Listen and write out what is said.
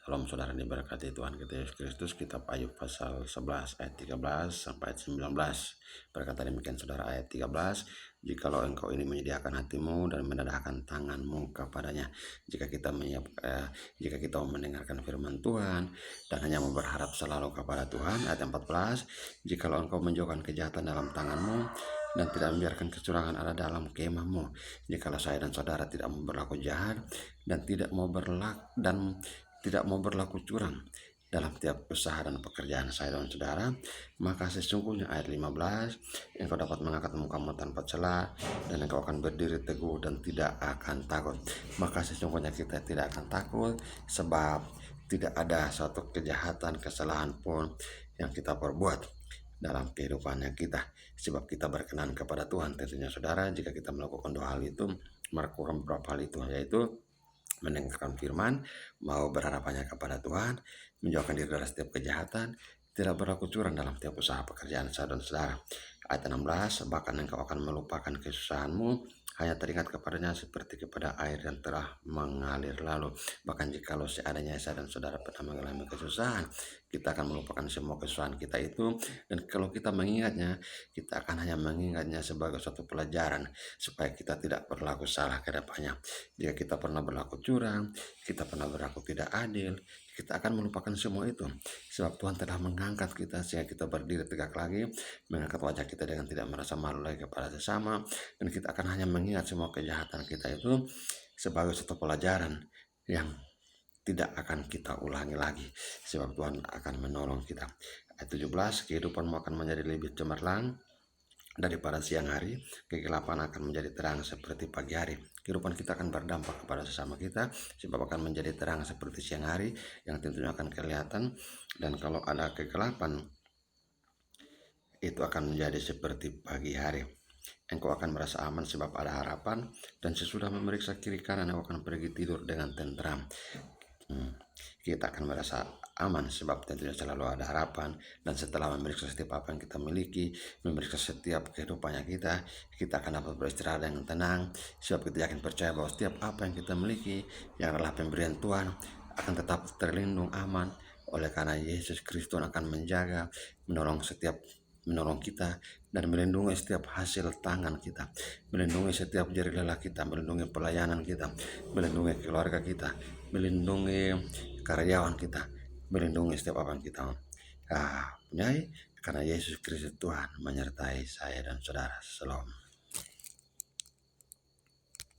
Salam saudara diberkati Tuhan kita Yesus Kristus. Kitab Ayub pasal 11 ayat 13 sampai ayat 19. Berkata demikian saudara ayat 13, jikalau engkau ini menyediakan hatimu dan mendedahkan tanganmu kepadanya. Jika kita mau mendengarkan firman Tuhan dan hanya mau berharap selalu kepada Tuhan. Ayat 14, jikalau engkau menjauhkan kejahatan dalam tanganmu dan tidak membiarkan kecurangan ada dalam kemahmu. Jikalau saya dan saudara tidak mau berlaku jahat dan tidak mau berlaku curang dalam tiap usaha dan pekerjaan saya dan saudara, maka sesungguhnya ayat 15, engkau dapat mengangkat mukamu tanpa celah dan engkau akan berdiri teguh dan tidak akan takut. Maka sesungguhnya kita tidak akan takut, sebab tidak ada suatu kejahatan, kesalahan pun yang kita perbuat dalam kehidupannya kita, sebab kita berkenan kepada Tuhan. Tentunya saudara, jika kita melakukan dua hal itu, melakukan beberapa hal itu, yaitu mendengarkan firman, mau berharapannya kepada Tuhan, menjauhkan diri dari setiap kejahatan, tidak berlaku curang dalam tiap usaha pekerjaan saya dan saudara. Ayat 16, bahkan engkau akan melupakan kesusahanmu, hanya teringat kepadanya seperti kepada air yang telah mengalir lalu. Bahkan jikalau seadanya saya dan saudara pernah mengalami kesusahan, kita akan melupakan semua kesusahan kita itu, dan kalau kita mengingatnya, kita akan hanya mengingatnya sebagai suatu pelajaran supaya kita tidak berlaku salah ke depannya. Jika kita pernah berlaku curang, kita pernah berlaku tidak adil, kita akan melupakan semua itu, sebab Tuhan telah mengangkat kita sehingga kita berdiri tegak lagi, mengangkat wajah kita dengan tidak merasa malu lagi kepada sesama, dan kita akan hanya mengingat semua kejahatan kita itu sebagai satu pelajaran yang tidak akan kita ulangi lagi, sebab Tuhan akan menolong kita. Ayat 17, kehidupanmu akan menjadi lebih cemerlang daripada siang hari, kegelapan akan menjadi terang seperti pagi hari. Kehidupan kita akan berdampak kepada sesama kita, sebab akan menjadi terang seperti siang hari yang tentunya akan kelihatan, dan kalau ada kegelapan itu akan menjadi seperti pagi hari. Engkau akan merasa aman sebab ada harapan, dan sesudah memeriksa kiri kanan engkau akan pergi tidur dengan tentram. Kita akan merasa aman sebab tentunya selalu ada harapan, dan setelah memeriksa setiap apa yang kita miliki, memeriksa setiap kehidupannya kita akan dapat beristirahat dengan tenang, sebab kita yakin percaya bahwa setiap apa yang kita miliki yang adalah pemberian Tuhan akan tetap terlindung aman, oleh karena Yesus Kristus akan menjaga, menolong kita dan melindungi setiap hasil tangan kita, melindungi setiap jari lelah kita, melindungi pelayanan kita, melindungi keluarga kita, melindungi karyawan kita, melindungi setiap apa yang kita punyai, karena Yesus Kristus Tuhan menyertai saya dan saudara. Shalom.